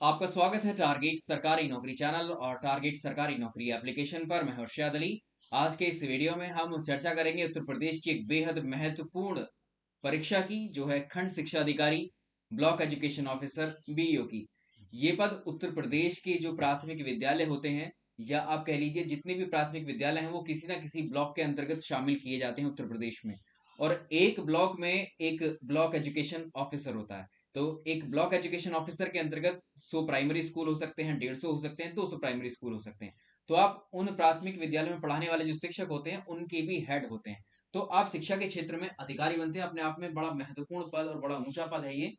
आपका स्वागत है टारगेट सरकारी नौकरी चैनल और टारगेट सरकारी नौकरी एप्लीकेशन पर। मैं हर्षद अली। आज के इस वीडियो में हम चर्चा करेंगे उत्तर प्रदेश की एक बेहद महत्वपूर्ण परीक्षा की, जो है खंड शिक्षा अधिकारी ब्लॉक एजुकेशन ऑफिसर बीईओ की। ये पद उत्तर प्रदेश के जो प्राथमिक विद्यालय होते हैं, या आप कह लीजिए जितने भी प्राथमिक विद्यालय हैं, वो किसी ना किसी ब्लॉक के अंतर्गत शामिल किए जाते हैं उत्तर प्रदेश में। और एक ब्लॉक में एक ब्लॉक एजुकेशन ऑफिसर होता है। तो एक ब्लॉक एजुकेशन ऑफिसर के अंतर्गत 100 प्राइमरी स्कूल हो सकते हैं, 150 हो सकते हैं, 200 प्राइमरी स्कूल हो सकते हैं। तो आप उन प्राथमिक विद्यालयों में पढ़ाने वाले जो शिक्षक होते हैं, उनके भी हेड होते हैं। तो आप शिक्षा के क्षेत्र में अधिकारी बनते हैं। अपने आप में बड़ा महत्वपूर्ण पद और बड़ा ऊंचा पद है ये।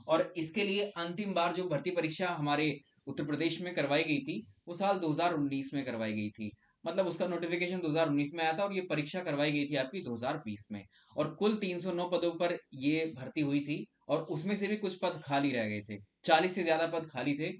और इसके लिए अंतिम बार जो भर्ती परीक्षा हमारे उत्तर प्रदेश में करवाई गई थी, वो साल 2019 में करवाई गई थी। मतलब उसका नोटिफिकेशन 2019 में आया था और ये परीक्षा करवाई गई थी आपकी 2020 में। और कुल 309 पदों पर ये भर्ती हुई थी। और उसमें से भी कुछ पद खाली रह गए थे, 40 से ज्यादा पद खाली थे।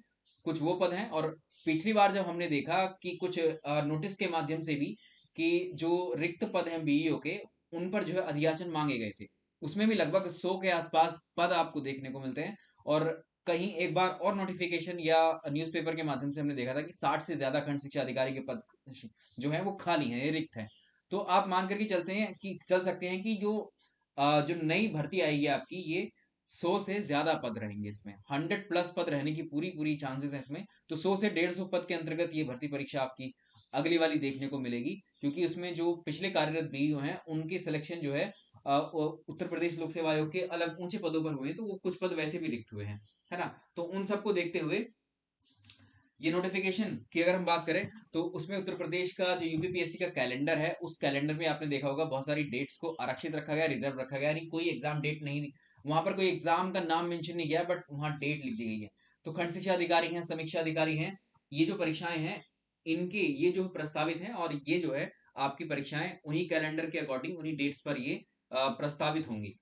कुछ वो पद हैं। और पिछली बार जब हमने देखा कि कुछ नोटिस के माध्यम से भी कि जो रिक्त पद हैं बीईओ के, उन पर जो है अधियाचन मांगे गए थे, उसमें भी लगभग 100 के आसपास पद आपको देखने को मिलते हैं। और कहीं एक बार और नोटिफिकेशन या न्यूज़पेपर के माध्यम से हमने देखा था कि 60 से ज्यादा खंड शिक्षा अधिकारी के पद जो है वो खाली हैं, ये रिक्त हैं। तो आप मान करके चलते हैं कि चल सकते हैं कि जो नई भर्ती आएगी आपकी, ये 100 से ज्यादा पद रहेंगे। इसमें 100 प्लस पद रहने की पूरी पूरी चांसेस है इसमें। तो 100 से 150 पद के अंतर्गत ये भर्ती परीक्षा आपकी अगली वाली देखने को मिलेगी। क्योंकि उसमें जो पिछले कार्यरत बीईओ हैं, उनके सिलेक्शन जो है उत्तर प्रदेश लोक सेवा आयोग के अलग ऊंचे पदों पर हुए हैं, तो वो कुछ पद वैसे भी रिक्त हुए हैं, है ना। तो उन सबको देखते हुए ये नोटिफिकेशन की अगर हम बात करें, तो उसमें उत्तर प्रदेश का जो यूपीपीएससी का कैलेंडर है, उस कैलेंडर में आपने देखा होगा बहुत सारी डेट्स को आरक्षित रखा गया, रिजर्व रखा गया। यानी कोई एग्जाम डेट नहीं दी, वहां पर कोई एग्जाम का नाम मेंशन नहीं किया, बट वहां डेट लिख दी गई है। तो खंड शिक्षा अधिकारी हैं, समीक्षा अधिकारी हैं, ये जो परीक्षाएं हैं, इनके ये जो प्रस्तावित हैं, और ये जो है आपकी परीक्षाएं उन्हीं कैलेंडर के अकॉर्डिंग, उन्हीं डेट्स पर ये प्रस्तावित होंगी।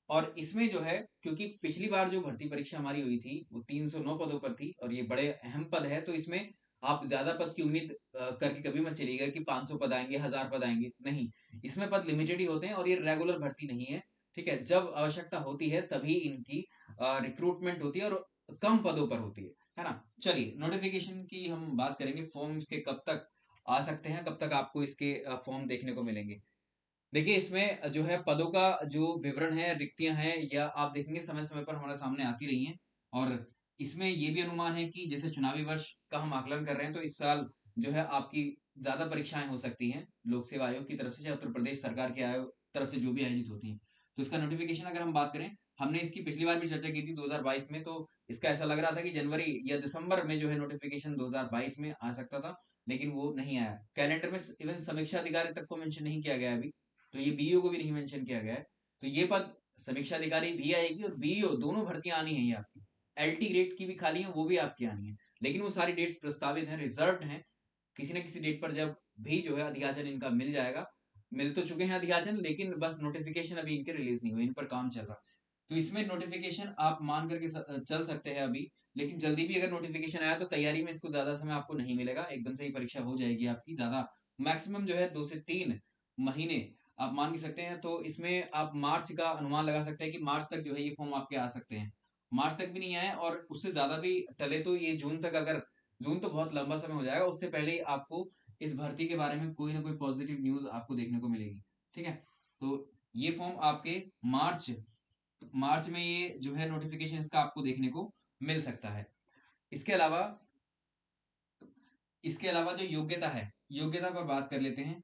और इसमें जो है, क्योंकि पिछली बार जो भर्ती परीक्षा हमारी हुई थी वो 309 पदों पर थी, और ये बड़े अहम पद है। तो इसमें आप ज्यादा पद की उम्मीद करके कभी मत चलिएगा कि 500 पद आएंगे, 1000 पद आएंगे, नहीं। इसमें पद लिमिटेड ही होते हैं, और ये रेगुलर भर्ती नहीं है। ठीक है, जब आवश्यकता होती है तभी इनकी रिक्रूटमेंट होती है, और कम पदों पर होती है ना। चलिए, नोटिफिकेशन की हम बात करेंगे। फॉर्म्स के कब तक आ सकते हैं, कब तक आपको इसके फॉर्म देखने को मिलेंगे। देखिए, इसमें जो है पदों का जो विवरण है, रिक्तियां हैं, या आप देखेंगे समय समय पर हमारे सामने आती रही हैं। और इसमें ये भी अनुमान है कि जैसे चुनावी वर्ष का हम आकलन कर रहे हैं, तो इस साल जो है आपकी ज्यादा परीक्षाएं हो सकती हैं लोक सेवा आयोग की तरफ से, चाहे उत्तर प्रदेश सरकार के आयोग तरफ से जो भी आयोजित होती हैं। तो इसका नोटिफिकेशन अगर हम बात करें, हमने इसकी पिछली बार भी चर्चा की थी 2022 में। तो इसका ऐसा लग रहा था कि जनवरी या दिसंबर में जो है नोटिफिकेशन 2022 में आ सकता था, लेकिन वो नहीं आया। कैलेंडर में इवन समीक्षा अधिकारी तक को मेंशन नहीं किया गया अभी। तो ये बीईओ को भी नहीं मेंशन किया गया है। तो ये पद समीक्षा अधिकारी भी आएगी और बीईओ, दोनों भर्तियां आनी है ये आपकी। एलटी ग्रेड की भी खाली है, वो भी आपकी आनी है। लेकिन वो सारी डेट्स प्रस्तावित हैं, रिजर्व हैं। किसी न किसी डेट पर जब भी जो है अधियाचन इनका मिल जाएगा। मिल तो चुके हैं अधियाचन, लेकिन बस नोटिफिकेशन अभी इनके रिलीज नहीं हुए, इन पर काम चल रहा। तो इसमें नोटिफिकेशन आप मान करके चल सकते हैं अभी। लेकिन जल्दी भी अगर नोटिफिकेशन आया तो तैयारी में इसको ज्यादा समय आपको नहीं मिलेगा, एकदम से ही परीक्षा हो जाएगी आपकी। ज्यादा मैक्सिमम जो है 2 से 3 महीने आप मान भी सकते हैं। तो इसमें आप मार्च का अनुमान लगा सकते हैं कि मार्च तक जो है ये फॉर्म आपके आ सकते हैं। मार्च तक भी नहीं आए और उससे ज्यादा भी टले तो ये जून तक, अगर जून तो बहुत लंबा समय हो जाएगा, उससे पहले ही आपको इस भर्ती के बारे में कोई ना कोई पॉजिटिव न्यूज आपको देखने को मिलेगी। ठीक है, तो ये फॉर्म आपके मार्च मार्च में ये जो है नोटिफिकेशन इसका आपको देखने को मिल सकता है। इसके अलावा जो योग्यता है, योग्यता पर बात कर लेते हैं।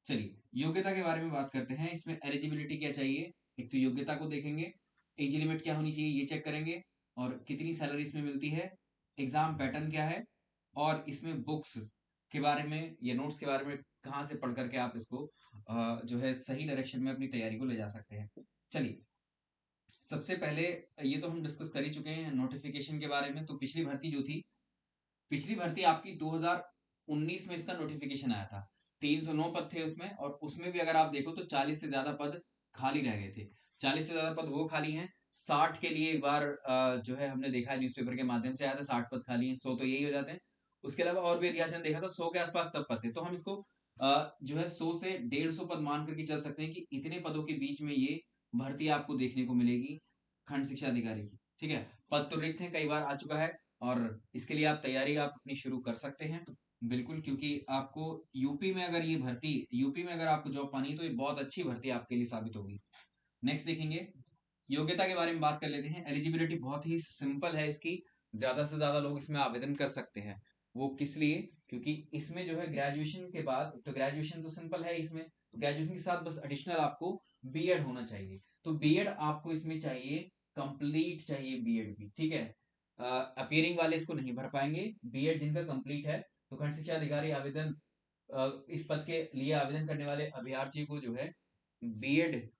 चलिए, योग्यता के बारे में बात करते हैं। इसमें एलिजिबिलिटी क्या चाहिए, एक तो योग्यता को देखेंगे। एज लिमिट क्या होनी चाहिए ये चेक करेंगे। और कितनी सैलरी इसमें मिलती है, एग्जाम पैटर्न क्या है, और इसमें बुक्स के बारे में या नोट्स के बारे में कहाँ से पढ़ करके आप इसको जो है सही डायरेक्शन में अपनी तैयारी को ले जा सकते हैं। चलिए, सबसे पहले ये तो हम डिस्कस कर ही चुके हैं नोटिफिकेशन के बारे में। तो पिछली भर्ती जो थी, पिछली भर्ती आपकी 2019 में इसका नोटिफिकेशन आया था। 309 पद थे उसमें, और उसमें भी अगर आप देखो तो 40 से ज्यादा पद खाली रह गए थे। 40 से ज्यादा पद वो खाली हैं। 60 के लिए एक बार जो है हमने देखा है, न्यूज़पेपर के माध्यम से आया था, 60 पद खाली हैं, 100 तो यही हो जाते हैं। उसके अलावा और भी अधियाचन देखा तो 100 के आसपास सब पद थे। तो हम इसको जो है 100 से 150 पद मान करके चल सकते हैं कि इतने पदों के बीच में ये भर्ती आपको देखने को मिलेगी खंड शिक्षा अधिकारी की। ठीक है, पद तो रिक्त हैं, कई बार आ चुका है, और इसके लिए आप तैयारी आप अपनी शुरू कर सकते हैं बिल्कुल, क्योंकि आपको यूपी में अगर ये भर्ती, यूपी में अगर आपको जॉब पानी है तो ये बहुत अच्छी भर्ती आपके लिए साबित होगी। नेक्स्ट देखेंगे, योग्यता के बारे में बात कर लेते हैं। एलिजिबिलिटी बहुत ही सिंपल है इसकी, ज्यादा से ज्यादा लोग इसमें आवेदन कर सकते हैं। वो किस लिए? क्योंकि इसमें जो है ग्रेजुएशन के बाद, तो ग्रेजुएशन तो सिंपल है इसमें, ग्रेजुएशन के साथ बस एडिशनल आपको बीएड होना चाहिए। तो बीएड आपको इसमें चाहिए, कंप्लीट चाहिए बीएड भी, ठीक है। अपीयरिंग वाले इसको नहीं भर पाएंगे, बीएड जिनका कंप्लीट है। तो खंड शिक्षा अधिकारी आवेदन, इस पद के लिए आवेदन करने वाले अभ्यर्थी को जो है बीएड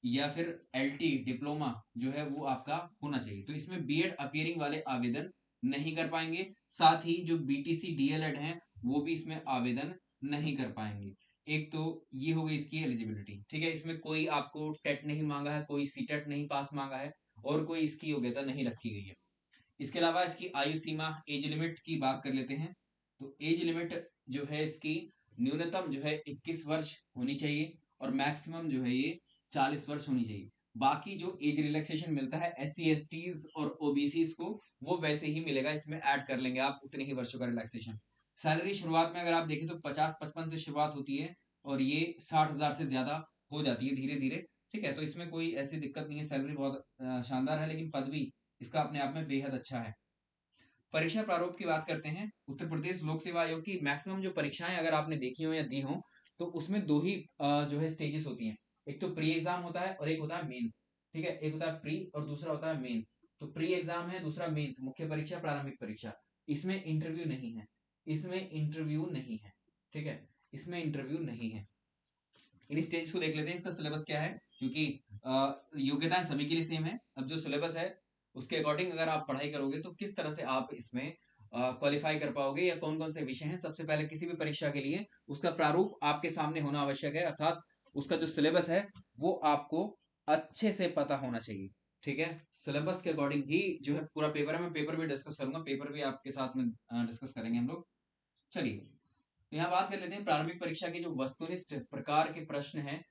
या फिर एलटी डिप्लोमा जो है वो आपका होना चाहिए। तो इसमें बीएड अपीयरिंग वाले आवेदन नहीं कर पाएंगे, साथ ही जो बीटीसी डीएलएड हैं वो भी इसमें आवेदन नहीं कर पाएंगे। एक तो ये हो गई इसकी एलिजिबिलिटी, ठीक है। इसमें कोई आपको टेट नहीं मांगा है, कोई सीटेट नहीं पास मांगा है, और कोई इसकी योग्यता नहीं रखी गई है। इसके अलावा इसकी आयु सीमा, एज लिमिट की बात कर लेते हैं। तो एज लिमिट जो है इसकी न्यूनतम जो है 21 वर्ष होनी चाहिए, और मैक्सिमम जो है ये 40 वर्ष होनी चाहिए। बाकी जो एज रिलैक्सेशन मिलता है SC STs और OBCs को, वो वैसे ही मिलेगा, इसमें ऐड कर लेंगे आप उतने ही वर्षों का रिलैक्सेशन। सैलरी शुरुआत में अगर आप देखें तो 50-55 से शुरुआत होती है, और ये 60,000 से ज्यादा हो जाती है धीरे धीरे, ठीक है। तो इसमें कोई ऐसी दिक्कत नहीं है, सैलरी बहुत शानदार है, लेकिन पद भी इसका अपने आप में बेहद अच्छा है। परीक्षा प्रारूप की बात करते हैं। उत्तर प्रदेश लोक सेवा आयोग की मैक्सिमम जो परीक्षाएं अगर आपने देखी हो या दी हो, तो उसमें दो ही जो है स्टेजेस होती हैं। एक तो प्री एग्जाम होता है और एक होता है मेंस, ठीक है। एक होता है प्री और दूसरा होता है मेंस। तो प्री एग्जाम है, दूसरा मेंस, मुख्य परीक्षा प्रारंभिक परीक्षा। इसमें इंटरव्यू नहीं है, इसमें इंटरव्यू नहीं है, ठीक है, इसमें इंटरव्यू नहीं है। इन स्टेज को देख लेते हैं, इसका सिलेबस क्या है, क्योंकि योग्यताएं सभी के लिए सेम है। अब जो सिलेबस है उसके अकॉर्डिंग अगर आप पढ़ाई करोगे तो किस तरह से आप इसमें क्वालिफाई कर पाओगे, या कौन कौन से विषय हैं। सबसे पहले किसी भी परीक्षा के लिए उसका प्रारूप आपके सामने होना आवश्यक है, अर्थात उसका जो सिलेबस है वो आपको अच्छे से पता होना चाहिए, ठीक है। सिलेबस के अकॉर्डिंग ही जो है पूरा पेपर है। मैं पेपर भी डिस्कस करूंगा, पेपर भी आपके साथ में डिस्कस करेंगे हम लोग। चलिए, यहाँ बात कर लेते हैं प्रारंभिक परीक्षा के जो वस्तुनिष्ठ प्रकार के प्रश्न हैं।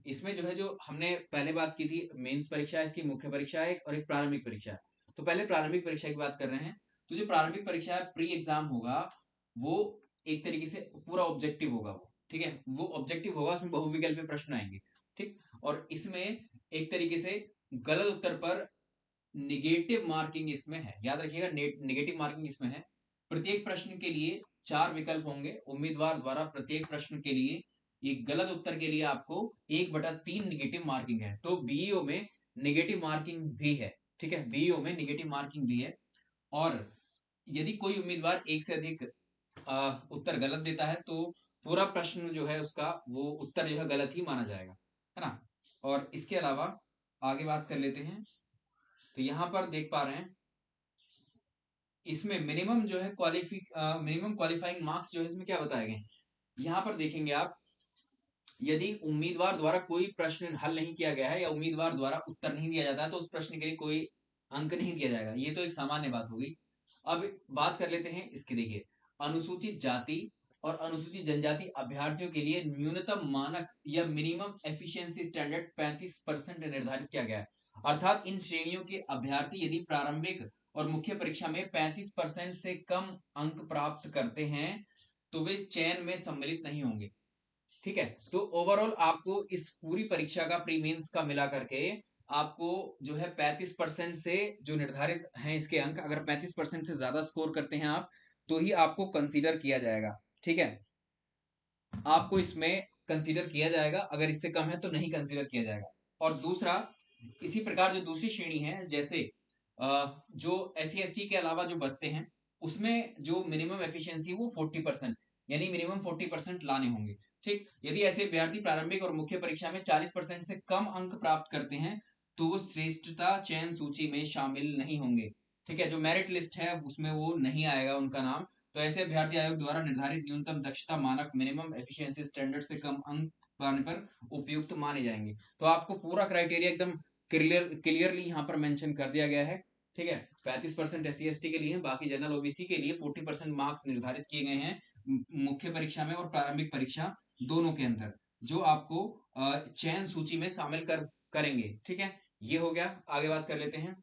इसमें जो है, जो हमने पहले बात की थी, मेंस परीक्षा है, इसकी मुख्य परीक्षा है और एक प्रारंभिक परीक्षा है। तो पहले प्रारंभिक परीक्षा की बात कर रहे हैं। तो जो प्रारंभिक परीक्षा है, प्री एग्जाम होगा, वो एक तरीके से पूरा ऑब्जेक्टिव होगा वो, ठीक है। वो ऑब्जेक्टिव होगा, उसमें बहुविकल्पीय प्रश्न आएंगे, ठीक। और इसमें एक तरीके से गलत उत्तर पर निगेटिव मार्किंग इसमें है, याद रखिएगा, निगेटिव मार्किंग इसमें है। प्रत्येक प्रश्न के लिए 4 विकल्प होंगे उम्मीदवार द्वारा। प्रत्येक प्रश्न के लिए, ये गलत उत्तर के लिए आपको 1/3 निगेटिव मार्किंग है। तो बीईओ में निगेटिव मार्किंग भी है, ठीक है, बीईओ में निगेटिव मार्किंग भी है। और यदि कोई उम्मीदवार एक से अधिक उत्तर गलत देता है, तो पूरा प्रश्न जो है उसका वो उत्तर जो है गलत ही माना जाएगा, है ना। और इसके अलावा आगे बात कर लेते हैं। तो यहां पर देख पा रहे हैं, इसमें मिनिमम जो है मिनिमम क्वालिफाइंग मार्क्स जो है इसमें क्या बताए गए, यहां पर देखेंगे आप। यदि उम्मीदवार द्वारा कोई प्रश्न हल नहीं किया गया है या उम्मीदवार द्वारा उत्तर नहीं दिया जाता है, तो उस प्रश्न के लिए कोई अंक नहीं दिया जाएगा। ये तो एक सामान्य बात होगी। अब बात कर लेते हैं इसके, देखिए, अनुसूचित जाति और अनुसूचित जनजाति अभ्यर्थियों के लिए न्यूनतम मानक या मिनिमम एफिशिएंसी स्टैंडर्ड 35% निर्धारित किया गया है। अर्थात इन श्रेणियों के अभ्यर्थी यदि प्रारंभिक और मुख्य परीक्षा में 35% से कम अंक प्राप्त करते हैं, तो वे चयन में सम्मिलित नहीं होंगे, ठीक है। तो ओवरऑल आपको इस पूरी परीक्षा का, प्री मेंस का मिला करके, आपको जो है 35% से जो निर्धारित हैं इसके अंक, अगर 35% से ज्यादा स्कोर करते हैं आप, तो ही आपको कंसीडर किया जाएगा, ठीक है। आपको इसमें कंसीडर किया जाएगा, अगर इससे कम है तो नहीं कंसीडर किया जाएगा। और दूसरा, इसी प्रकार जो दूसरी श्रेणी है, जैसे जो SC ST के अलावा जो बचते हैं, उसमें जो मिनिमम एफिशिएंसी वो 40%, यानी मिनिमम 40% लाने होंगे, ठीक। यदि ऐसे अभ्यर्थी प्रारंभिक और मुख्य परीक्षा में 40% से कम अंक प्राप्त करते हैं, तो वो श्रेष्ठता चयन सूची में शामिल नहीं होंगे, ठीक है। जो मेरिट लिस्ट है उसमें वो नहीं आएगा उनका नाम। तो ऐसे अभ्यर्थी आयोग द्वारा निर्धारित न्यूनतम दक्षता मानक, मिनिमम एफिशिएंसी स्टैंडर्ड से कम अंक पाने पर उपयुक्त माने जाएंगे। तो आपको पूरा क्राइटेरिया एकदम क्लियरली यहाँ पर मेंशन कर दिया गया है, ठीक है। 35% SC ST के लिए है, बाकी जनरल OBC के लिए 40% मार्क्स निर्धारित किए गए हैं मुख्य परीक्षा में और प्रारंभिक परीक्षा दोनों के अंदर, जो आपको चयन सूची में शामिल करेंगे, ठीक है। ये हो गया। आगे बात कर लेते हैं।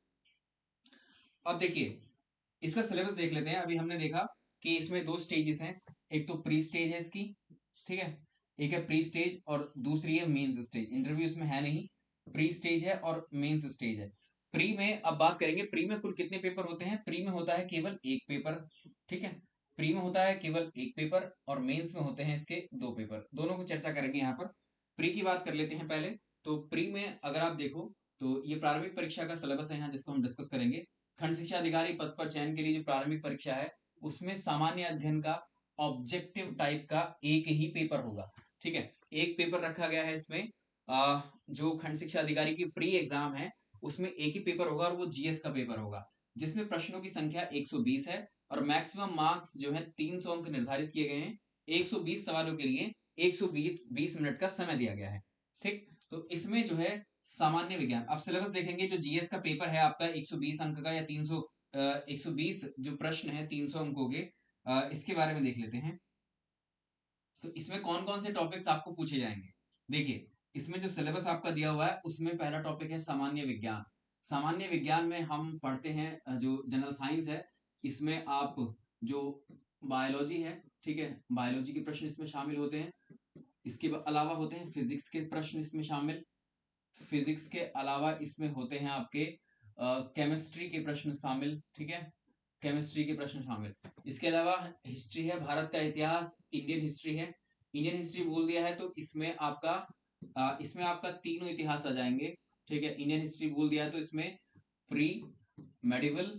अब देखिए इसका सिलेबस देख लेते हैं। अभी हमने देखा कि इसमें दो स्टेजेस हैं, एक तो प्री स्टेज है इसकी, ठीक है, एक है प्री स्टेज और दूसरी है मेंस स्टेज। इंटरव्यू इसमें है नहीं, प्री स्टेज है और मेंस स्टेज है। प्री में अब बात करेंगे, प्री में कुल कितने पेपर होते हैं। प्री में होता है केवल एक पेपर, ठीक है, प्री में होता है केवल एक पेपर और मेंस में होते हैं इसके दो पेपर। दोनों को चर्चा करेंगे यहाँ पर। प्री की बात कर लेते हैं पहले। तो प्री में अगर आप देखो तो ये प्रारंभिक परीक्षा का सिलेबस है यहाँ, जिसको हम डिस्कस करेंगे। खंड शिक्षा अधिकारी पद पर चयन के लिए जो प्रारंभिक परीक्षा है उसमें सामान्य अध्ययन का ऑब्जेक्टिव टाइप का एक ही पेपर होगा, ठीक है। एक पेपर रखा गया है इसमें। जो खंड शिक्षा अधिकारी की प्री एग्जाम है उसमें एक ही पेपर होगा और वो जीएस का पेपर होगा, जिसमें प्रश्नों की संख्या 120 है और मैक्सिमम मार्क्स जो है 300 अंक निर्धारित किए गए हैं। 120 सवालों के लिए 120 मिनट का समय दिया गया है, ठीक। तो इसमें जो है सामान्य विज्ञान, अब सिलेबस देखेंगे। जो जीएस का पेपर है आपका 120 अंक का या 300 120 जो प्रश्न है 300 अंकों के, इसके बारे में देख लेते हैं। तो इसमें कौन कौन से टॉपिक्स आपको पूछे जाएंगे। देखिए इसमें जो सिलेबस आपका दिया हुआ है उसमें पहला टॉपिक है सामान्य विज्ञान। सामान्य विज्ञान में हम पढ़ते हैं जो जनरल साइंस है, इसमें आप जो बायोलॉजी है, ठीक है, बायोलॉजी के प्रश्न इसमें शामिल होते हैं। इसके अलावा होते हैं फिजिक्स के प्रश्न इसमें शामिल। फिजिक्स के अलावा इसमें होते हैं आपके केमिस्ट्री के प्रश्न शामिल, ठीक है, केमिस्ट्री के प्रश्न शामिल। इसके अलावा हिस्ट्री है, भारत का इतिहास, इंडियन हिस्ट्री है। इंडियन हिस्ट्री बोल दिया है तो इसमें आपका तीनों इतिहास आ जाएंगे, ठीक है। इंडियन हिस्ट्री बोल दिया है तो इसमें प्री, मेडिवल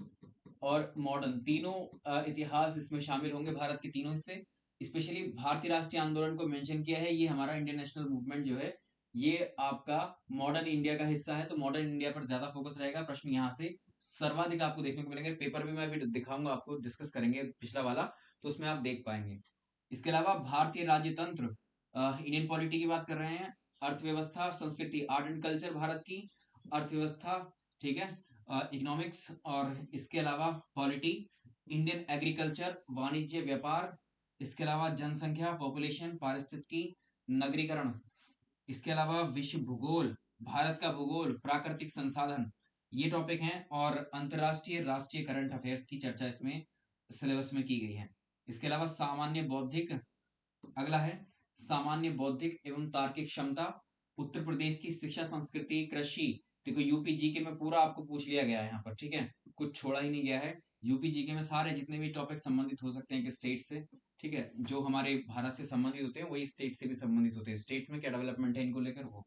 और मॉडर्न तीनों इतिहास इसमें शामिल होंगे, भारत के तीनों हिस्से। स्पेशली भारतीय राष्ट्रीय आंदोलन को मेंशन किया है, ये हमारा इंडियन नेशनल मूवमेंट जो है ये आपका मॉडर्न इंडिया का हिस्सा है, तो मॉडर्न इंडिया पर ज्यादा फोकस रहेगा। प्रश्न यहाँ से सर्वाधिक आपको देखने को मिलेंगे। पेपर भी मैं अभी दिखाऊंगा आपको, डिस्कस करेंगे पिछला वाला, तो उसमें आप देख पाएंगे। इसके अलावा भारतीय राज्यतंत्र, इंडियन पॉलिटी की बात कर रहे हैं। अर्थव्यवस्था, संस्कृति, आर्ट एंड कल्चर, भारत की अर्थव्यवस्था, ठीक है, इकोनॉमिक्स। और इसके अलावा पॉलिटी, इंडियन एग्रीकल्चर, वाणिज्य व्यापार। इसके अलावा जनसंख्या, पॉपुलेशन, पारिस्थितिकी, नगरीकरण। इसके अलावा विश्व भूगोल, भारत का भूगोल, प्राकृतिक संसाधन, ये टॉपिक हैं। और अंतरराष्ट्रीय राष्ट्रीय करंट अफेयर्स की चर्चा इसमें सिलेबस में की गई है। इसके अलावा सामान्य बौद्धिक, अगला है सामान्य बौद्धिक एवं तार्किक क्षमता, उत्तर प्रदेश की शिक्षा संस्कृति, कृषि। देखो यूपी जीके में पूरा आपको पूछ लिया गया है यहाँ पर, ठीक है, कुछ छोड़ा ही नहीं गया है। यूपी जीके में सारे जितने भी टॉपिक संबंधित हो सकते हैं कि स्टेट से, ठीक है, जो हमारे भारत से संबंधित होते हैं वही स्टेट से भी संबंधित होते हैं। स्टेट में क्या डेवलपमेंट है इनको लेकर वो।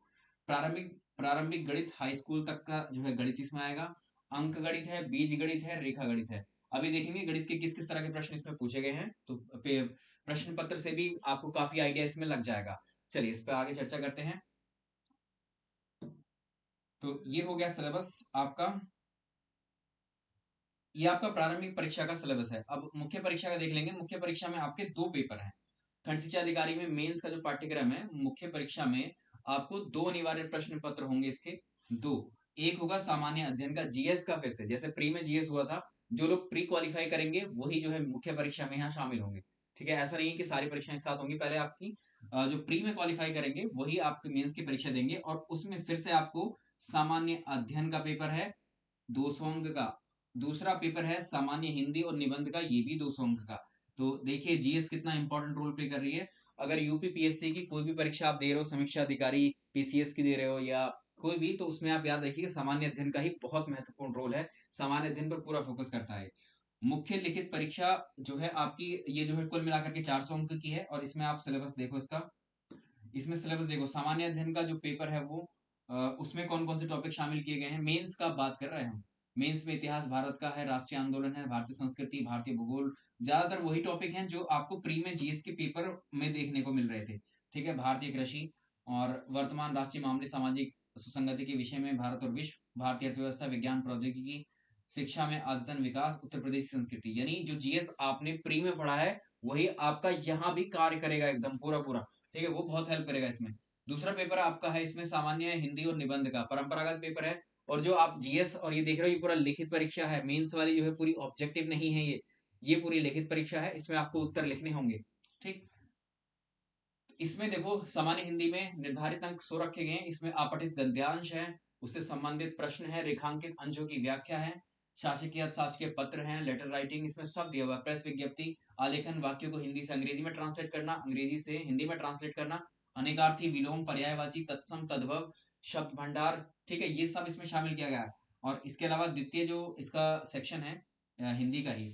प्रारंभिक प्रारंभिक गणित, हाई स्कूल तक का जो है गणित इसमें आएगा। अंक गणित है, बीज गणित है, रेखा गणित है। अभी देखेंगे गणित के किस किस तरह के प्रश्न इसमें पूछे गए हैं, तो प्रश्न पत्र से भी आपको काफी आइडिया इसमें लग जाएगा। चलिए इस पर आगे चर्चा करते हैं। तो ये हो गया सिलेबस आपका, ये आपका प्रारंभिक परीक्षा का सिलेबस है। अब मुख्य परीक्षा का देख लेंगे। मुख्य परीक्षा में आपके दो पेपर हैं। खंड शिक्षा अधिकारी में मेंस का जो पाठ्यक्रम है, मुख्य परीक्षा में आपको दो अनिवार्य प्रश्न पत्र होंगे इसके, दो। एक होगा सामान्य अध्ययन का जीएस का, फिर से जैसे प्री में जीएस हुआ था, जो लोग प्री क्वालिफाई करेंगे वही जो है मुख्य परीक्षा में यहाँ शामिल होंगे, ठीक है। ऐसा नहीं है कि सारी परीक्षाएं एक साथ होंगी, पहले आपकी जो प्री में क्वालिफाई करेंगे वही आपके मेंस की परीक्षा देंगे। और उसमें फिर से आपको सामान्य अध्ययन का पेपर है 200 अंक का। दूसरा पेपर है सामान्य हिंदी और निबंध का, ये भी 200 अंक का। तो देखिए जीएस कितना इंपॉर्टेंट रोल प्ले कर रही है। अगर यूपी पीएससी की कोई भी परीक्षा आप दे रहे हो, समीक्षा अधिकारी पीसीएस की दे रहे हो या कोई भी, तो उसमें आप याद रखिए सामान्य अध्ययन का ही बहुत महत्वपूर्ण रोल है। सामान्य अध्ययन पर पूरा फोकस करता है। मुख्य लिखित परीक्षा जो है आपकी, ये जो है कुल मिलाकर के 400 अंक की है। और इसमें आप सिलेबस देखो इसका, इसमें सिलेबस देखो, सामान्य अध्ययन का जो पेपर है वो उसमें कौन कौन से टॉपिक शामिल किए गए हैं। मेंस का बात कर रहे हैं हम। मेंस में इतिहास भारत का है, राष्ट्रीय आंदोलन है, भारतीय संस्कृति, भारतीय भूगोल, ज्यादातर वही टॉपिक हैं जो आपको प्री में जीएस के पेपर में देखने को मिल रहे थे, ठीक है। भारतीय कृषि और वर्तमान राष्ट्रीय मामले, सामाजिक सुसंगति के विषय में भारत और विश्व, भारतीय अर्थव्यवस्था, विज्ञान प्रौद्योगिकी, शिक्षा में आदतन विकास, उत्तर प्रदेश संस्कृति। यानी जो जीएस आपने प्री में पढ़ा है वही आपका यहाँ भी कार्य करेगा एकदम पूरा पूरा, ठीक है, वो बहुत हेल्प करेगा इसमें। दूसरा पेपर आपका है इसमें सामान्य हिंदी और निबंध का, परंपरागत पेपर है। और जो आप जीएस और ये देख रहे हो ये पूरा लिखित परीक्षा है। मेंस वाली जो है पूरी ऑब्जेक्टिव नहीं है, ये पूरी लिखित परीक्षा है, इसमें आपको उत्तर लिखने होंगे, ठीक। इसमें देखो सामान्य हिंदी में निर्धारित अंक 100 रखे गए हैं। इसमें अपठित गद्यांश है, उससे संबंधित प्रश्न है, रेखांकित अंशों की व्याख्या है, शासकीय अशासकीय पत्र हैं, लेटर राइटिंग, इसमें सब दिया हुआ है। प्रेस विज्ञप्ति, आलेखन, वाक्यों को हिंदी से अंग्रेजी में ट्रांसलेट करना, अंग्रेजी से हिंदी में ट्रांसलेट करना, अनेकार्थी, विलोम, पर्यायवाची, तत्सम, तद्भव, शब्द भंडार, ठीक है, ये सब इसमें शामिल किया गया है। और इसके अलावा द्वितीय जो इसका सेक्शन है हिंदी का ही,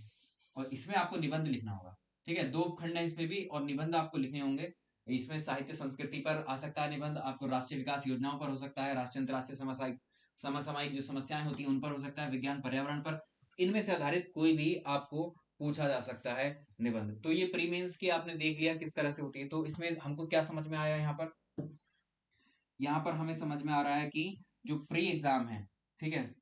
और इसमें आपको निबंध लिखना होगा, ठीक है, 2 खंड है इसमें भी, और निबंध आपको लिखने होंगे। इसमें साहित्य संस्कृति पर आ सकता है निबंध, आपको राष्ट्रीय विकास योजनाओं पर हो सकता है, राष्ट्रीय अंतर्राष्ट्रीय समसामयिक जो समस्याएं होती हैं उन पर हो सकता है, विज्ञान पर्यावरण पर, इनमें से आधारित कोई भी आपको पूछा जा सकता है निबंध। तो ये प्री मेंस की आपने देख लिया किस तरह से होती है। तो इसमें हमको क्या समझ में आया, यहाँ पर हमें समझ में आ रहा है कि जो प्री एग्जाम है, ठीक है,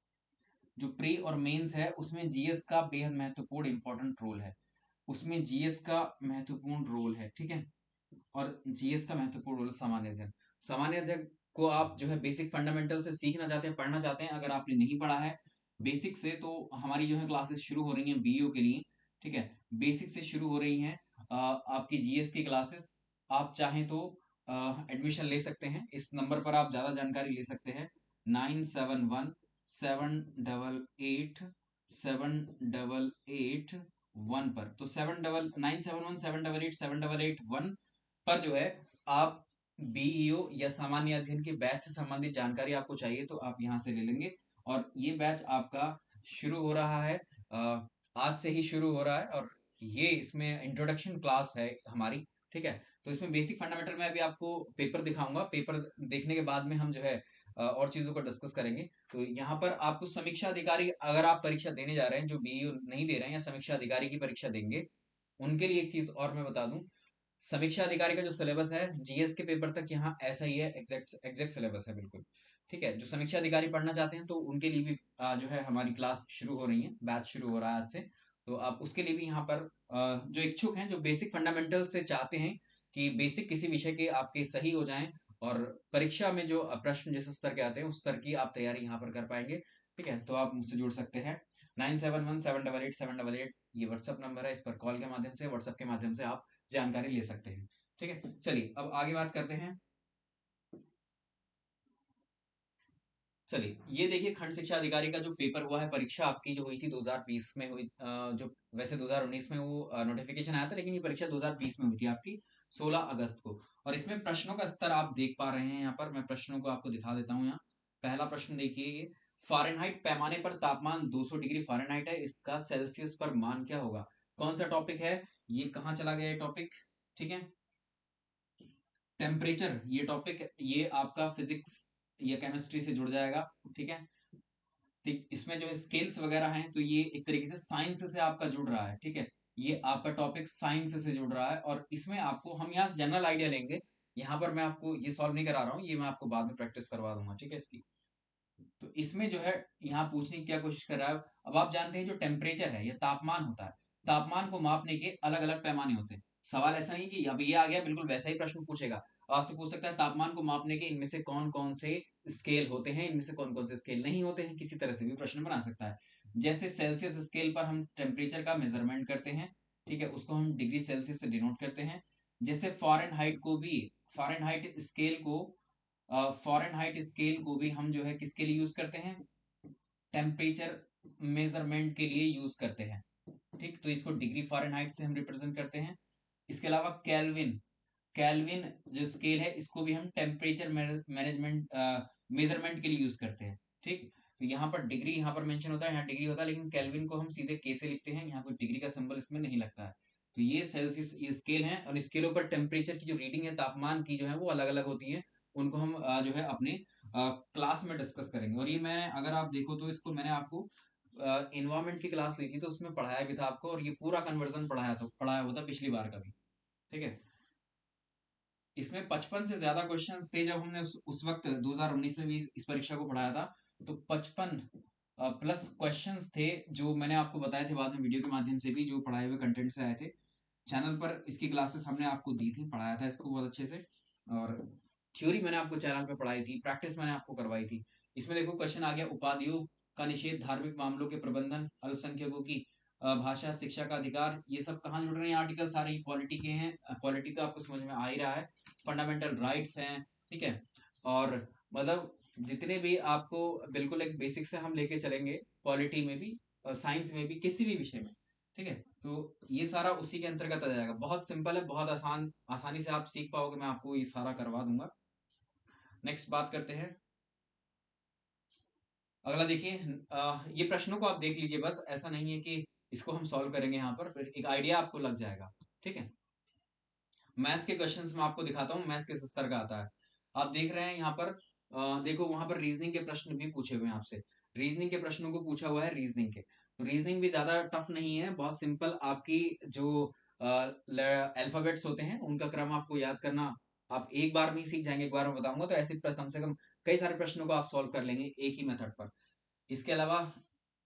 जो प्री और मेंस है उसमें जीएस का बेहद महत्वपूर्ण इंपॉर्टेंट रोल है, उसमें जीएस का महत्वपूर्ण रोल है, ठीक है। और जीएस का महत्वपूर्ण रोल सामान्य अध्ययन, सामान्य अध्ययन को आप जो है बेसिक फंडामेंटल से सीखना चाहते हैं, पढ़ना चाहते हैं, अगर आपने नहीं पढ़ा है बेसिक से, तो हमारी जो है क्लासेस शुरू हो रही हैं बीईओ के लिए, ठीक है, बेसिक से शुरू हो रही हैं आपकी जीएस की क्लासेस। आप चाहें तो एडमिशन ले सकते हैं, इस नंबर पर आप ज्यादा जानकारी ले सकते हैं, 9717887881 पर। तो 9717187881 पर जो है आप बीईओ या सामान्य अध्ययन के बैच से संबंधित जानकारी आपको चाहिए तो आप यहाँ से ले लेंगे। और ये बैच आपका शुरू हो रहा है, आज से ही शुरू हो रहा है, और ये इसमें इंट्रोडक्शन क्लास है हमारी, ठीक है। तो इसमें बेसिक फंडामेंटल में अभी आपको पेपर दिखाऊंगा, पेपर देखने के बाद में हम जो है और चीजों को डिस्कस करेंगे। तो यहाँ पर आपको समीक्षा अधिकारी, अगर आप परीक्षा देने जा रहे हैं, जो बीईओ नहीं दे रहे हैं या समीक्षा अधिकारी की परीक्षा देंगे, उनके लिए एक चीज और मैं बता दूं, समीक्षा अधिकारी का जो सिलेबस है जीएस के पेपर तक यहाँ ऐसा ही है, एग्जैक्ट सिलेबस है बिल्कुल, ठीक है। जो समीक्षा अधिकारी पढ़ना चाहते हैं तो उनके लिए भी जो है हमारी क्लास शुरू हो रही है, बैच शुरू हो रहा है आज से। तो आप उसके लिए भी यहाँ पर जो इच्छुक हैं, जो बेसिक फंडामेंटल से चाहते हैं कि बेसिक किसी विषय के आपके सही हो जाएं, और परीक्षा में जो प्रश्न जिस स्तर के आते हैं उस स्तर की आप तैयारी यहाँ पर कर पाएंगे, ठीक है। तो आप मुझसे जुड़ सकते हैं, 9717888788, ये व्हाट्सअप नंबर है, इस पर कॉल के माध्यम से, व्हाट्सअप के माध्यम से आप जानकारी ले सकते हैं, ठीक है। चलिए अब आगे बात करते हैं। चलिए ये देखिए, खंड शिक्षा अधिकारी का जो पेपर हुआ है, परीक्षा आपकी जो हुई थी 2020 में हुई, जो वैसे 2019 में वो नोटिफिकेशन आया था, लेकिन ये परीक्षा 2020 में हुई थी आपकी 16 अगस्त को। और इसमें प्रश्नों का स्तर आप देख पा रहे हैं, यहाँ पर मैं प्रश्नों को आपको दिखा देता हूँ। यहाँ पहला प्रश्न देखिए, ये फ़ारेनहाइट पैमाने पर तापमान 200 डिग्री फ़ारेनहाइट है, इसका सेल्सियस पर मान क्या होगा। कौन सा टॉपिक है ये, कहाँ चला गया ये टॉपिक, ठीक है, टेम्परेचर, ये टॉपिक, ये आपका फिजिक्स या केमिस्ट्री से जुड़ जाएगा, ठीक है। ठीक, इसमें जो स्केल्स वगैरह हैं तो ये एक तरीके से साइंस से आपका जुड़ रहा है, ठीक है, ये आपका टॉपिक साइंस से जुड़ रहा है। और इसमें आपको हम यहाँ जनरल आइडिया लेंगे, यहाँ पर मैं आपको ये सॉल्व नहीं करा रहा हूँ, ये मैं आपको बाद में प्रैक्टिस करवा दूंगा, ठीक है इसकी। तो इसमें जो है यहाँ पूछने की क्या कोशिश कर रहा है, अब आप जानते हैं जो टेम्परेचर है या तापमान होता है, तापमान को मापने के अलग अलग पैमाने होते हैं। सवाल ऐसा नहीं कि अब ये आ गया बिल्कुल वैसा ही प्रश्न पूछेगा, आपसे पूछ सकता है तापमान को मापने के इनमें से कौन कौन से स्केल होते हैं, इनमें से कौन कौन से स्केल नहीं होते हैं, किसी तरह से भी प्रश्न बना सकता है। जैसे सेल्सियस स्केल पर हम टेम्परेचर का मेजरमेंट करते हैं, ठीक है, उसको हम डिग्री सेल्सियस से डिनोट करते हैं। जैसे फॉरेनहाइट को भी, फॉरेनहाइट स्केल को फॉरेनहाइट स्केल को भी हम जो है किसके लिए यूज करते हैं, टेम्परेचर मेजरमेंट के लिए यूज करते हैं, ठीक। तो इसको डिग्री फ़ारेनहाइट से हम रिप्रेजेंट करते हैं। इसके अलावा केल्विन, केल्विन जो स्केल है इसको भी हम टेम्परेचर मैनेजमेंट मेजरमेंट के लिए यूज करते हैं, ठीक। तो यहाँ पर डिग्री यहाँ पर मेंशन होता है, यहाँ डिग्री होता है, लेकिन केल्विन को हम सीधे के से लिखते हैं, यहाँ कोई डिग्री का सिंबल इसमें नहीं लगता है। तो ये सेल्सियस ये स्केल है, और स्केलों पर टेम्परेचर की जो रीडिंग है तापमान की जो है वो अलग अलग होती है, उनको हम जो है अपने क्लास में डिस्कस करेंगे। और ये मैंने, अगर आप देखो तो इसको मैंने आपको इन्वायरमेंट की क्लास ली थी तो उसमें पढ़ाया भी था आपको, और ये पूरा कन्वर्जन पढ़ाया हुआ था पिछली बार का भी, ठीक है। इसमें 55 से ज्यादा क्वेश्चंस थे जब हमने उस वक्त 2019 में भी इस परीक्षा को पढ़ाया था। तो 55 प्लस क्वेश्चंस थे जो मैंने आपको बताए थे बाद में वीडियो के माध्यम से भी, जो पढ़ाए हुए कंटेंट से आए थे। चैनल पर इसकी क्लासेस हमने आपको दी थी, पढ़ाया था इसको बहुत अच्छे से, और थ्योरी मैंने आपको चैनल पे पढ़ाई थी, प्रैक्टिस मैंने आपको करवाई थी। इसमें देखो क्वेश्चन आ गया, उपाधियों का निषेध, धार्मिक मामलों के प्रबंधन, अल्पसंख्यकों की भाषा, शिक्षा का अधिकार, ये सब कहाँ जुड़ रहे हैं आर्टिकल, सारे ही पॉलिटी के हैं। पॉलिटी तो आपको समझ में आ ही रहा है, फंडामेंटल राइट्स हैं, ठीक है। और मतलब जितने भी आपको बिल्कुल एक बेसिक से हम लेके चलेंगे पॉलिटी में भी, साइंस में भी, किसी भी विषय में, ठीक है। तो ये सारा उसी के अंतर्गत आ जाएगा। बहुत सिंपल है, बहुत आसानी से आप सीख पाओगे, मैं आपको ये सारा करवा दूंगा। नेक्स्ट बात करते हैं। अगला देखिए, ये प्रश्नों को आप देख लीजिए, बस ऐसा नहीं है कि इसको हम सॉल्व करेंगे यहाँ पर, फिर एक आइडिया आपको लग जाएगा, ठीक है। मैथ्स के क्वेश्चंस में आपको दिखाता हूँ मैथ्स किस स्तर का आता है। आप देख रहे हैं यहाँ पर, देखो वहां पर रीजनिंग के प्रश्न भी पूछे हुए हैं आपसे। रीजनिंग के प्रश्नों को पूछा हुआ है रीजनिंग के, तो रीजनिंग भी ज्यादा टफ नहीं है, बहुत सिंपल। आपकी जो अल्फाबेट्स होते हैं उनका क्रम आपको याद करना, आप एक बार में ही सीख जाएंगे, एक बार में बताऊंगा तो ऐसे कम से कम कई सारे प्रश्नों को आप सॉल्व कर लेंगे एक ही मेथड पर। इसके अलावा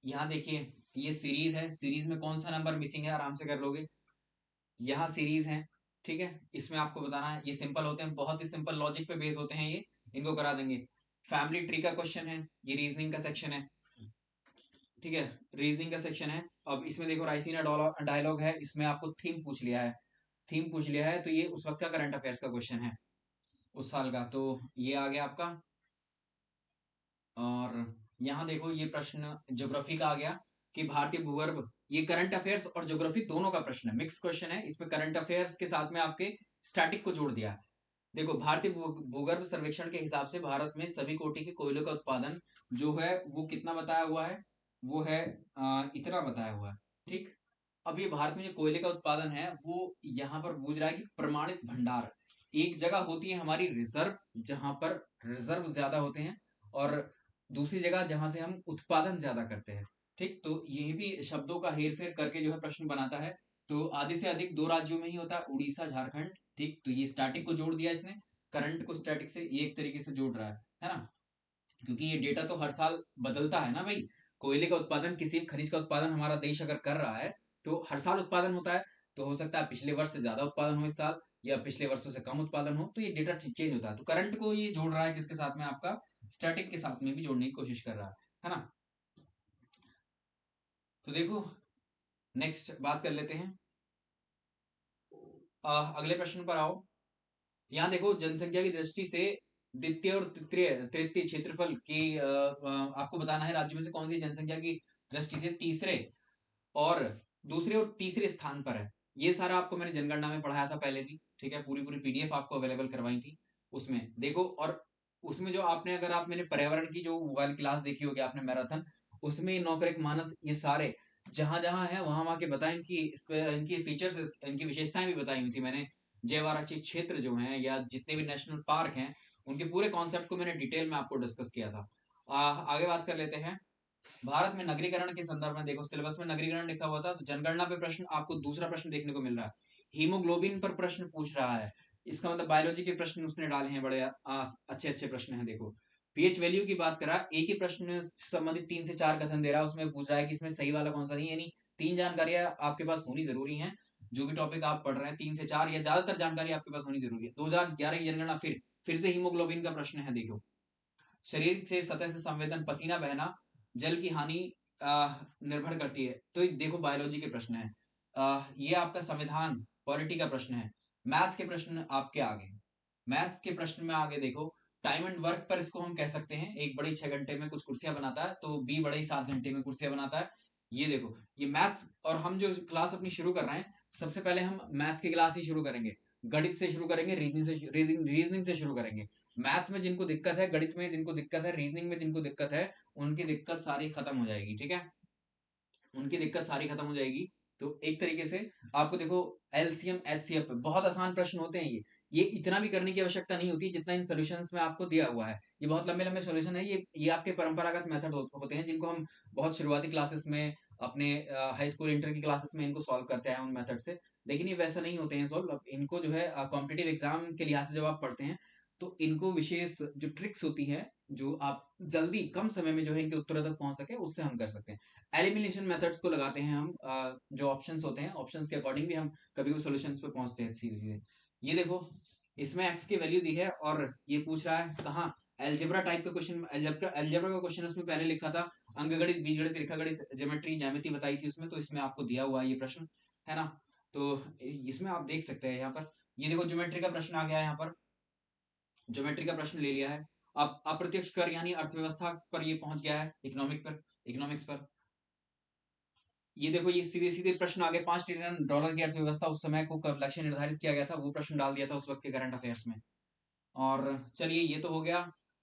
यहाँ देखिए, ये सीरीज है, सीरीज में कौन सा नंबर मिसिंग है आराम से कर लोगे। यहाँ सीरीज है, ठीक है, इसमें आपको बताना है। ये सिंपल होते हैं, बहुत ही सिंपल लॉजिक पे बेस होते हैं ये, इनको करा देंगे। फैमिली ट्री का क्वेश्चन है, ये रीजनिंग का सेक्शन है, ठीक है, रीजनिंग का सेक्शन है। अब इसमें देखो राइसीना डायलॉग है, इसमें आपको थीम पूछ लिया है, थीम पूछ लिया है, तो ये उस वक्त का करंट अफेयर्स का क्वेश्चन है, उस साल का, तो ये आ गया आपका। और यहाँ देखो ये प्रश्न ज्योग्राफी का आ गया कि भारतीय भूगर्भ, ये करंट अफेयर्स और ज्योग्राफी दोनों का प्रश्न है, मिक्स क्वेश्चन है। इसमें करंट अफेयर्स के साथ में आपके स्टैटिक को जोड़ दिया है। देखो भारतीय भूगर्भ सर्वेक्षण के हिसाब से भारत में सभी कोटि के कोयलों का उत्पादन जो है वो कितना बताया हुआ है, वो है इतना बताया हुआ है, ठीक। अब ये भारत में जो कोयले का उत्पादन है वो यहाँ पर पूछ रहा है कि प्रमाणित भंडार, एक जगह होती है हमारी रिजर्व, जहां पर रिजर्व ज्यादा होते हैं, और दूसरी जगह जहां से हम उत्पादन ज्यादा करते हैं, ठीक। तो ये भी शब्दों का हेर फेर करके जो है प्रश्न बनाता है। तो आधे से अधिक दो राज्यों में ही होता है, उड़ीसा झारखंड, ठीक। तो ये स्टैटिक को जोड़ दिया इसने, करंट को स्टैटिक से ये एक तरीके से जोड़ रहा है ना, क्योंकि ये डेटा तो हर साल बदलता है ना भाई। कोयले का उत्पादन, किसी भी खनिज का उत्पादन हमारा देश अगर कर रहा है तो हर साल उत्पादन होता है, तो हो सकता है पिछले वर्ष से ज्यादा उत्पादन हो इस साल, या पिछले वर्षों से कम उत्पादन हो, तो ये डेटा चेंज होता है। तो करंट को ये जोड़ रहा है किसके साथ में, आपका स्टैटिक के साथ में भी जोड़ने की कोशिश कर रहा है ना। तो देखो नेक्स्ट बात कर लेते हैं, अगले प्रश्न पर आओ। यहाँ देखो जनसंख्या की दृष्टि से द्वितीय और तृतीय तृतीय क्षेत्रफल की आपको बताना है राज्य में से कौन सी जनसंख्या की दृष्टि से तीसरे और दूसरे और तीसरे स्थान पर है। ये सारा आपको मैंने जनगणना में पढ़ाया था पहले भी, ठीक है, पूरी पूरी पीडीएफ आपको अवेलेबल करवाई थी उसमें देखो। और उसमें जो आपने, अगर आप मैंने पर्यावरण की जो वाली क्लास देखी होगी आपने मैराथन, उसमें नौकरेक मानस ये सारे जहां जहां है वहां वहां के बताए, इनकी इनकी फीचर्स, इनकी विशेषताएं भी बताई हुई थी मैंने। जैव आरक्षित क्षेत्र जो हैं या जितने भी नेशनल पार्क हैं, उनके पूरे कॉन्सेप्ट को मैंने डिटेल में आपको डिस्कस किया था। आगे बात कर लेते हैं। भारत में नगरीकरण के संदर्भ में देखो सिलेबस में नगरीकरण लिखा हुआ था, तो जनगणना पे प्रश्न आपको दूसरा प्रश्न देखने को मिल रहा है। हीमोग्लोबिन पर प्रश्न पूछ रहा है, इसका मतलब बायोलॉजी के प्रश्न उसने डाले हैं, बड़े अच्छे अच्छे प्रश्न हैं। देखो पीएच वैल्यू की बात करा, एक ही प्रश्न संबंधित 3 से 4 कथन दे रहा है, उसमें पूछ रहा है कि इसमें सही वाला कौन सा नहीं है। यानी 3 जानकारियां आपके पास होनी जरूरी है, जो भी टॉपिक आप पढ़ रहे हैं 3 से 4 या ज्यादातर जानकारी आपके पास होनी जरूरी है। 2011 की जनगणना, फिर से हीमोग्लोबिन का प्रश्न है। देखो शरीर से सतह से संवेदन, पसीना बहना, जल की हानि निर्भर करती है। तो ये देखो बायोलॉजी के प्रश्न है। ये आपका संविधान पॉलिटी का प्रश्न है। मैथ्स के प्रश्न आपके आगे, मैथ्स के प्रश्न में आगे देखो, टाइम एंड वर्क पर इसको हम कह सकते हैं, एक बड़ी 6 घंटे में कुछ कुर्सियां बनाता है, तो बी बड़े 7 घंटे में कुर्सियां बनाता है। ये देखो ये मैथ्स, और हम जो क्लास अपनी शुरू कर रहे हैं, सबसे पहले हम मैथ्स की क्लास ही शुरू करेंगे, गणित से शुरू करेंगे, रीजनिंग से शुरू करेंगे। मैथ्स में जिनको दिक्कत है, गणित में जिनको दिक्कत है, रीजनिंग में जिनको दिक्कत है, उनकी दिक्कत सारी खत्म हो जाएगी, ठीक है, उनकी दिक्कत सारी खत्म हो जाएगी। तो एक तरीके से आपको देखो एलसीएम एचसीएफ बहुत आसान प्रश्न होते हैं ये इतना भी करने की आवश्यकता नहीं होती जितना इन सॉल्यूशंस में आपको दिया हुआ है। ये बहुत लंबे लंबे सॉल्यूशन है, ये आपके परंपरागत मेथड होते हैं, जिनको हम बहुत शुरुआती क्लासेस में, अपने हाई स्कूल इंटर की क्लासेस में इनको सॉल्व करते हैं उन मेथड से। लेकिन ये वैसा नहीं होते हैं सॉल्व, इनको जो है कॉम्पिटेटिव एग्जाम के लिहाज से जब आप पढ़ते हैं, तो इनको विशेष जो ट्रिक्स होती है, जो आप जल्दी कम समय में जो है इनके उत्तरों तक पहुंच सके, उससे हम कर सकते हैं। एलिमिनेशन मेथड्स को लगाते हैं हम, जो ऑप्शंस होते हैं, ऑप्शंस के अकॉर्डिंग भी हम कभी भी सॉल्यूशंस पे पहुंचते हैं सीधे सीधे। ये देखो इसमें एक्स की वैल्यू दी है, और ये पूछ रहा है कहाँ, एल्जेब्रा टाइप का क्वेश्चन, एल्जेब्रा का क्वेश्चन उसमें पहले लिखा था, अंकगणित, बीजगणित, रेखागणित, ज्योमेट्री, ज्यामिति बताई थी उसमें, तो इसमें आपको दिया हुआ है ये प्रश्न, है ना। तो इसमें आप देख सकते हैं यहाँ पर, ये देखो ज्योमेट्री का प्रश्न आ गया है यहाँ पर, ज्योमेट्री का प्रश्न ले लिया है। अब अप्रत्यक्ष कर यानी अर्थव्यवस्था पर ये पहुंच गया है, इकोनॉमिक्स पर। ये देखो, ये सीधे सीधे प्रश्न आगे। $5 ट्रिलियन की अर्थव्यवस्था उस समय को कब लक्ष्य निर्धारित किया गया था, वो प्रश्न डाल दिया था उस वक्त के करंट अफेयर्स में। और चलिए, ये तो हो गया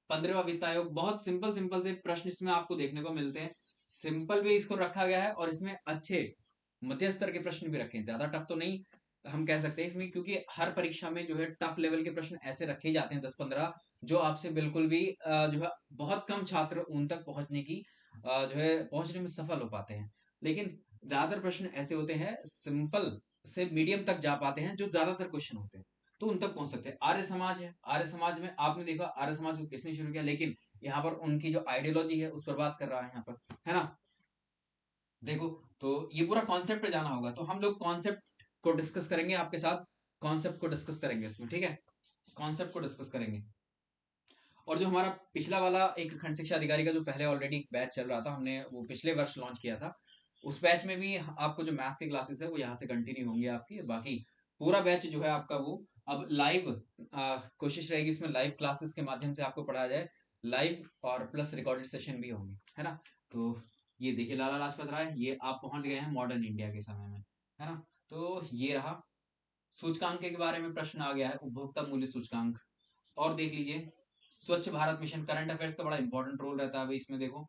15वां वित्त आयोग। बहुत सिंपल सिंपल से प्रश्न इसमें आपको देखने को मिलते हैं। सिंपल भी इसको रखा गया है और इसमें अच्छे मध्य स्तर के प्रश्न भी रखे हैं, ज्यादा टफ तो नहीं हम कह सकते हैं इसमें, क्योंकि हर परीक्षा में जो है टफ लेवल के प्रश्न ऐसे रखे जाते हैं 10-15, जो आपसे बिल्कुल भी जो है बहुत कम छात्र उन तक पहुंचने की जो है पहुंचने में सफल हो पाते हैं। लेकिन ज्यादातर प्रश्न ऐसे होते हैं सिंपल से मीडियम तक जा पाते हैं, जो ज्यादातर क्वेश्चन होते हैं तो उन तक पहुंच सकते हैं। आर्य समाज है, आर्य समाज में आपने देखा आर्य समाज को किसने शुरू किया, लेकिन यहाँ पर उनकी जो आइडियोलॉजी है उस पर बात कर रहा है यहाँ पर, है ना। देखो, तो ये पूरा कॉन्सेप्ट पे जाना होगा, तो हम लोग कॉन्सेप्ट को डिस्कस करेंगे आपके साथ, कॉन्सेप्ट को डिस्कस करेंगे उसमें, ठीक है। कॉन्सेप्ट को डिस्कस करेंगे। और जो हमारा पिछला वाला एक खंड शिक्षा अधिकारी का जो पहले ऑलरेडी बैच चल रहा था, हमने वो पिछले वर्ष लॉन्च किया था, उस बैच में भी आपको जो मैथ्स की क्लासेस है वो यहाँ से कंटिन्यू होंगी आपकी। बाकी पूरा बैच जो है आपका वो अब लाइव कोशिश रहेगी इसमें लाइव क्लासेस के माध्यम से आपको पढ़ाया जाए, लाइव और प्लस रिकॉर्डेड सेशन भी होंगे, है ना। तो ये देखिए, लाला लाजपत राय, ये आप पहुंच गए हैं मॉडर्न इंडिया के समय में, है ना। तो ये रहा। सूचकांक के बारे में प्रश्न आ गया है, उपभोक्ता मूल्य सूचकांक। और देख लीजिए, स्वच्छ भारत मिशन, करंट अफेयर्स का बड़ा इंपॉर्टेंट रोल रहता है अभी इसमें, देखो,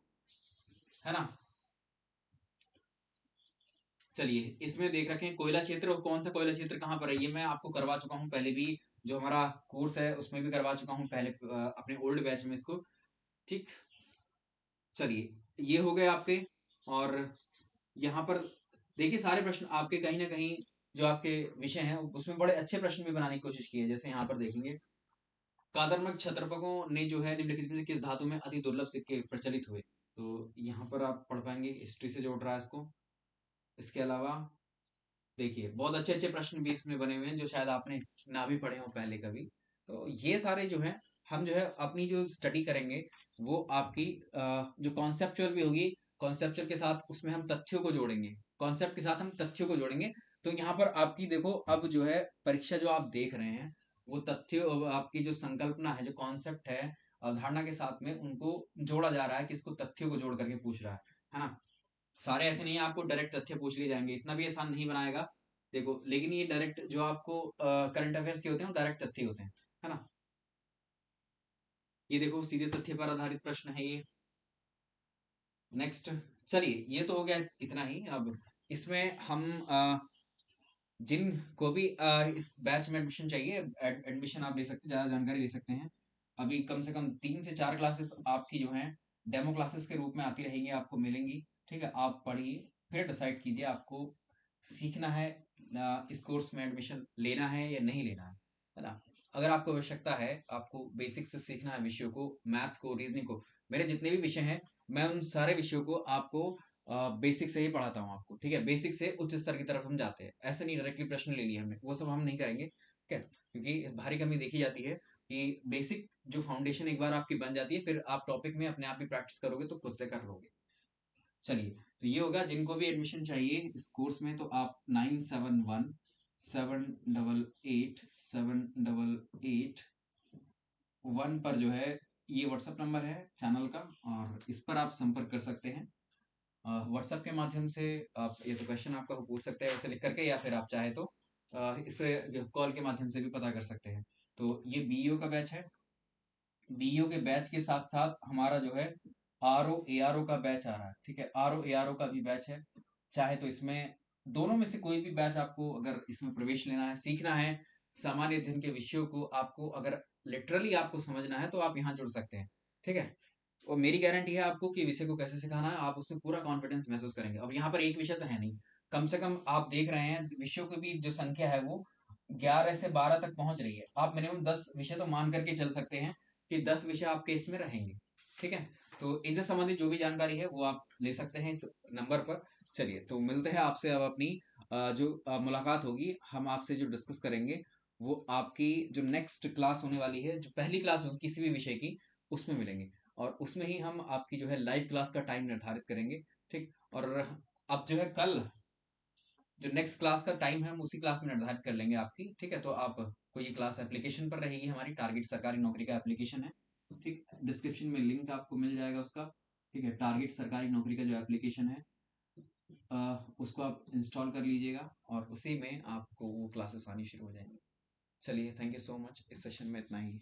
है ना। चलिए, इसमें देख रखें कोयला क्षेत्र, और कौन सा कोयला क्षेत्र कहाँ पर है, ये मैं आपको करवा चुका हूँ पहले भी, जो हमारा कोर्स है उसमें भी करवा चुका हूँ पहले, अपने ओल्ड बैच में इसको, ठीक। चलिए, ये हो गए आपके। और यहाँ पर देखिए, सारे प्रश्न आपके कहीं ना कहीं जो आपके विषय हैं उसमें बड़े अच्छे प्रश्न भी बनाने की कोशिश की है। जैसे यहाँ पर देखेंगे, कादरमक क्षत्रपकों ने जो है निम्नलिखित में से किस धातु में अति दुर्लभ सिक्के प्रचलित हुए, तो यहाँ पर आप पढ़ पाएंगे, हिस्ट्री से जोड़ रहा है इसको। इसके अलावा देखिए, बहुत अच्छे अच्छे प्रश्न भी इसमें बने हुए हैं जो शायद आपने ना भी पढ़े हो पहले कभी। तो ये सारे जो है हम जो है अपनी जो स्टडी करेंगे वो आपकी जो कॉन्सेप्चुअल भी होगी, कॉन्सेप्चुअल के साथ उसमें हम तथ्यों को जोड़ेंगे, कॉन्सेप्ट के साथ हम तथ्यों को जोड़ेंगे। तो यहाँ पर आपकी देखो, अब जो है परीक्षा जो आप देख रहे हैं वो तथ्य, आपकी जो संकल्पना है, जो कॉन्सेप्ट है, अवधारणा के साथ में उनको जोड़ा जा रहा है, किसको, तथ्यों को जोड़ करके पूछ रहा है ना। सारे ऐसे नहीं है आपको डायरेक्ट तथ्य पूछ लिए जाएंगे, इतना भी आसान नहीं बनाएगा। देखो, लेकिन ये डायरेक्ट जो आपको करंट अफेयर्स के होते हैं वो डायरेक्ट तथ्य होते हैं, है ना। ये देखो, सीधे तथ्य पर आधारित प्रश्न है ये। नेक्स्ट, चलिए, ये तो हो गया इतना ही। अब इसमें हम जिनको भी इस बैच में एडमिशन चाहिए, एडमिशन आप ले सकते हैं, ज़्यादा जानकारी ले सकते हैं। अभी कम से कम 3 से 4 क्लासेस आपकी जो हैं डेमो क्लासेस के रूप में आती रहेंगी, आपको मिलेंगी, ठीक है। आप पढ़िए, फिर डिसाइड कीजिए आपको सीखना है, इस कोर्स में एडमिशन लेना है या नहीं लेना है ना। अगर आपको आवश्यकता है, आपको बेसिक से सीखना है विषयों को, मैथ्स को, रीजनिंग को, मेरे जितने भी विषय हैं मैं उन सारे विषयों को आपको बेसिक से ही पढ़ाता हूँ आपको, ठीक है। बेसिक से उच्च स्तर की तरफ हम जाते हैं, ऐसे नहीं डायरेक्टली प्रश्न ले लिए हमने, वो सब हम नहीं करेंगे, ठीक है। क्योंकि भारी कमी देखी जाती है कि बेसिक जो फाउंडेशन एक बार आपकी बन जाती है, फिर आप टॉपिक में अपने आप ही प्रैक्टिस करोगे तो खुद से कर लोगे। चलिए, तो ये होगा, जिनको भी एडमिशन चाहिए इस कोर्स में तो आप 9717887881 पर जो है, ये व्हाट्सएप नंबर है चैनल का, और इस पर आप संपर्क कर सकते हैं। व्हाट्सएप के माध्यम से आप ये तो क्वेश्चन आपका पूछ सकते हैं ऐसे लिख करके, या फिर आप चाहे तो इस पर कॉल के माध्यम से भी पता कर सकते हैं। तो ये बीईओ का बैच है। बीईओ के बैच के साथ साथ हमारा जो है आरओ एआरओ का बैच आ रहा है, ठीक है। आरओ एआरओ का भी बैच है। चाहे तो इसमें दोनों में से कोई भी बैच आपको, अगर इसमें प्रवेश लेना है, सीखना है सामान्य अध्ययन के विषयों को, आपको अगर लिटरली आपको समझना है तो आप यहाँ जुड़ सकते हैं, ठीक है। और मेरी गारंटी है आपको कि विषय को कैसे सिखाना है, आप उसमें पूरा कॉन्फिडेंस महसूस करेंगे। अब यहाँ पर एक विषय तो है नहीं, कम से कम आप देख रहे हैं विषयों की भी जो संख्या है वो 11 से 12 तक पहुंच रही है। आप मिनिमम 10 विषय तो मान करके चल सकते हैं कि 10 विषय आपके इसमें रहेंगे, ठीक है। तो इनसे संबंधित जो भी जानकारी है वो आप ले सकते हैं इस नंबर पर। चलिए, तो मिलते हैं आपसे अब अपनी जो मुलाकात होगी, हम आपसे जो डिस्कस करेंगे वो आपकी जो नेक्स्ट क्लास होने वाली है, जो पहली क्लास होगी किसी भी विषय की, उसमें मिलेंगे। और उसमें ही हम आपकी जो है लाइव क्लास का टाइम निर्धारित करेंगे, ठीक। और अब जो है कल जो नेक्स्ट क्लास का टाइम है हम उसी क्लास में निर्धारित कर लेंगे आपकी, ठीक है। तो आप को ये क्लास एप्लीकेशन पर रहेगी, हमारी टारगेट सरकारी नौकरी का एप्लीकेशन है, ठीक। डिस्क्रिप्शन में लिंक आपको मिल जाएगा उसका, ठीक है। टारगेट सरकारी नौकरी का जो एप्लीकेशन है, उसको आप इंस्टॉल कर लीजिएगा और उसी में आपको वो क्लासेस आनी शुरू हो जाएंगी। चलिए, थैंक यू सो मच, इस सेशन में इतना ही।